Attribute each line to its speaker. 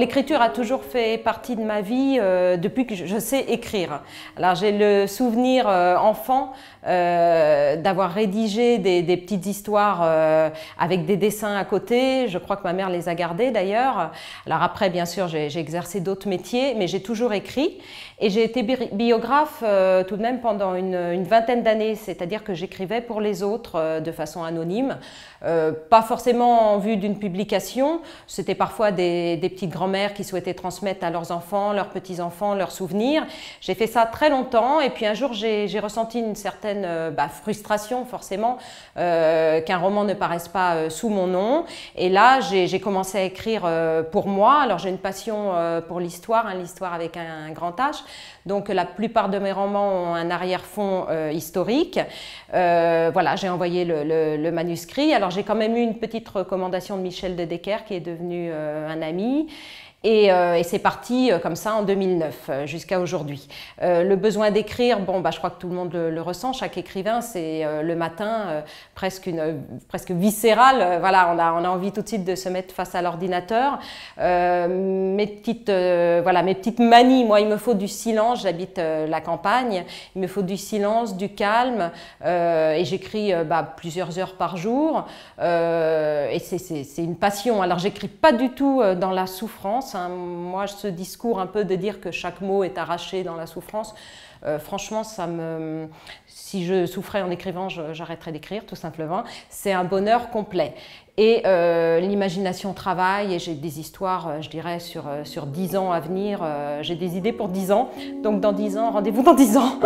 Speaker 1: l'écriture a toujours fait partie de ma vie depuis que je sais écrire. Alors j'ai le souvenir enfant d'avoir rédigé des petites histoires avec des dessins à côté. Je crois que ma mère les a gardés d'ailleurs. Alors après, bien sûr, j'ai exercé d'autres métiers, mais j'ai toujours écrit. Et j'ai été biographe tout de même pendant une vingtaine d'années, c'est-à-dire que j'écrivais pour les autres de façon anonyme. Pas forcément en vue d'une publication, c'était parfois des petites grand-mères qui souhaitaient transmettre à leurs enfants, leurs petits-enfants, leurs souvenirs. J'ai fait ça très longtemps et puis un jour j'ai ressenti une certaine frustration forcément qu'un roman ne paraisse pas sous mon nom. Et là j'ai commencé à écrire pour moi. Alors j'ai une passion pour l'histoire, l'histoire avec un grand H. Donc la plupart de mes romans ont un arrière-fond historique. Voilà, j'ai envoyé le manuscrit. Alors j'ai quand même eu une petite recommandation de Michel de Decker qui est devenu un ami. Et c'est parti comme ça en 2009 jusqu'à aujourd'hui. Le besoin d'écrire, bon, je crois que tout le monde le ressent, chaque écrivain, c'est le matin presque viscéral. Voilà, on a envie tout de suite de se mettre face à l'ordinateur. Mes petites manies, moi il me faut du silence, j'habite la campagne, il me faut du silence, du calme et j'écris plusieurs heures par jour et c'est une passion. Alors j'écris pas du tout dans la souffrance. Moi, ce discours un peu de dire que chaque mot est arraché dans la souffrance, franchement, si je souffrais en écrivant, j'arrêterais d'écrire, tout simplement. C'est un bonheur complet. Et l'imagination travaille et j'ai des histoires, je dirais, sur 10 ans à venir. J'ai des idées pour 10 ans. Donc dans 10 ans, rendez-vous dans 10 ans.